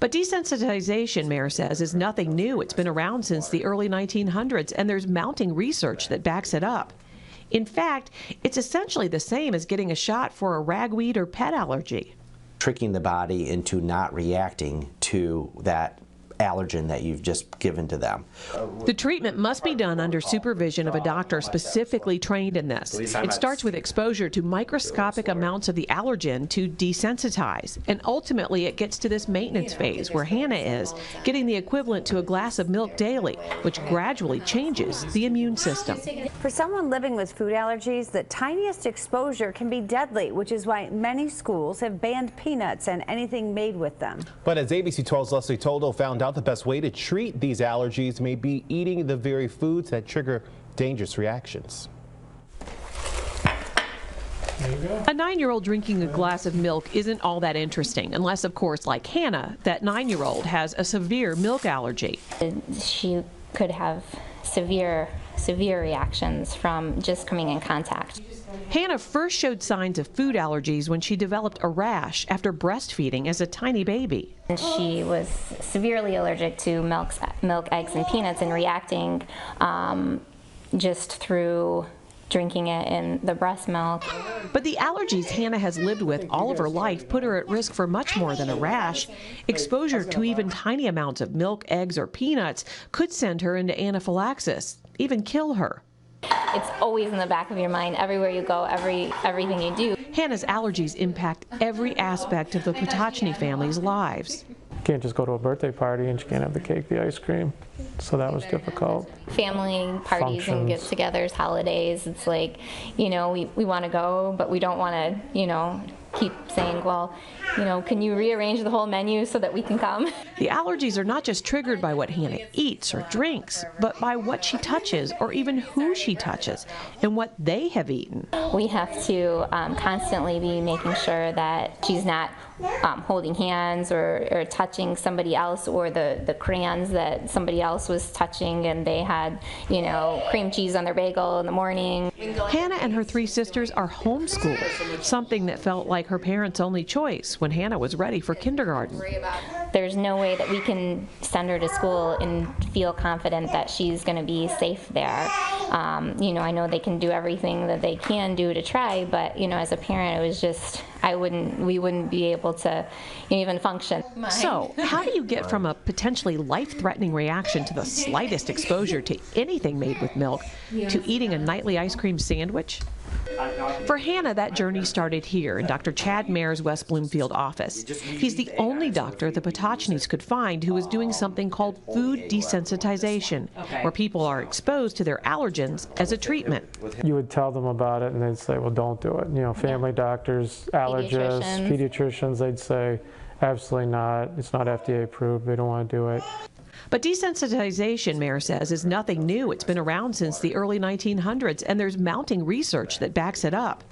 But desensitization, Mayer says, is nothing new. It's been around since the early 1900s, and there's mounting research that backs it up. In fact, it's essentially the same as getting a shot for a ragweed or pet allergy. Tricking the body into not reacting to that allergen that you've just given to them. The treatment must be done under supervision of a doctor specifically trained in this. It starts with exposure to microscopic amounts of the allergen to desensitize, and ultimately it gets to this maintenance phase where Hannah is, getting the equivalent to a glass of milk daily, which gradually changes the immune system. For someone living with food allergies, the tiniest exposure can be deadly, which is why many schools have banned peanuts and anything made with them. But as ABC 12's Leslie Toldo found out, the best way to treat these allergies may be eating the very foods that trigger dangerous reactions. There you go. A 9-year-old drinking a glass of milk isn't all that interesting, unless, of course, like Hannah, that 9-year-old has a severe milk allergy. She could have severe reactions from just coming in contact. Hannah first showed signs of food allergies when she developed a rash after breastfeeding as a tiny baby. And she was severely allergic to milk, eggs, and peanuts, and reacting just through drinking it in the breast milk. But the allergies Hannah has lived with all of her life put her at risk for much more than a rash. Exposure to even tiny amounts of milk, eggs, or peanuts could send her into anaphylaxis, even kill her. It's always in the back of your mind, everywhere you go, everything you do. Hannah's allergies impact every aspect of the Potocny family's lives. You can't just go to a birthday party and you can't have the cake, the ice cream. So that was difficult. Family parties Functions. and get-togethers, holidays, it's like, you know, we want to go, but we don't want to, you know, keep saying, well, you know, can you rearrange the whole menu so that we can come? The allergies are not just triggered by what Hannah eats or drinks, but by what she touches or even who she touches and what they have eaten. We have to constantly be making sure that she's not holding hands or touching somebody else, or the crayons that somebody else was touching and they had, you know, cream cheese on their bagel in the morning. Hannah and her 3 sisters are homeschooled, something that felt like her parents' only choice when Hannah was ready for kindergarten. There's no way that we can send her to school and feel confident that she's going to be safe there. You know, I know they can do everything that they can do to try, but, you know, as a parent, it was just, we wouldn't be able to even function. So, how do you get from a potentially life-threatening reaction to the slightest exposure to anything made with milk to eating a nightly ice cream sandwich? For Hannah, that journey started here in Dr. Chad Mayer's West Bloomfield office. He's the only doctor the Potocnys could find who is doing something called food desensitization, where people are exposed to their allergens as a treatment. You would tell them about it and they'd say, well, don't do it. You know, family doctors, allergists, pediatricians, they'd say, absolutely not. It's not FDA approved. They don't want to do it. But desensitization, Mayer says, is nothing new. It's been around since the early 1900s, and there's mounting research that backs it up.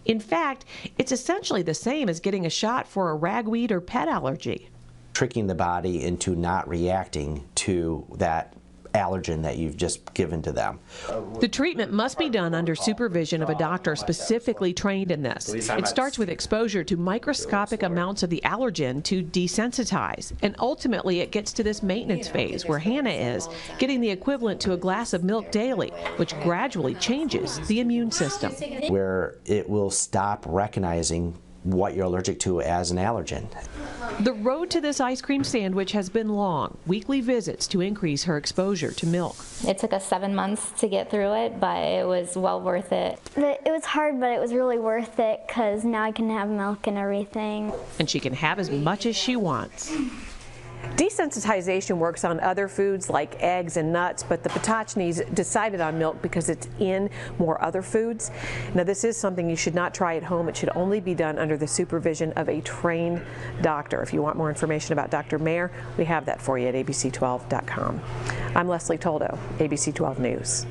In fact, it's essentially the same as getting a shot for a ragweed or pet allergy. Tricking the body into not reacting to that allergen that you've just given to them. The treatment must be done under supervision of a doctor specifically trained in this. It starts with exposure to microscopic amounts of the allergen to desensitize, and ultimately it gets to this maintenance phase where Hannah is, getting the equivalent to a glass of milk daily, which gradually changes the immune system. Where it will stop recognizing what you're allergic to as an allergen. The road to this ice cream sandwich has been long. Weekly visits to increase her exposure to milk. It took us 7 months to get through it, but it was well worth it. It was hard, but it was really worth it because now I can have milk and everything. And she can have as much as she wants. Desensitization works on other foods like eggs and nuts, but the Potocnys decided on milk because it's in more other foods. Now, this is something you should not try at home. It should only be done under the supervision of a trained doctor. If you want more information about Dr. Mayer, we have that for you at abc12.com. I'm Leslie Toldo, ABC 12 News.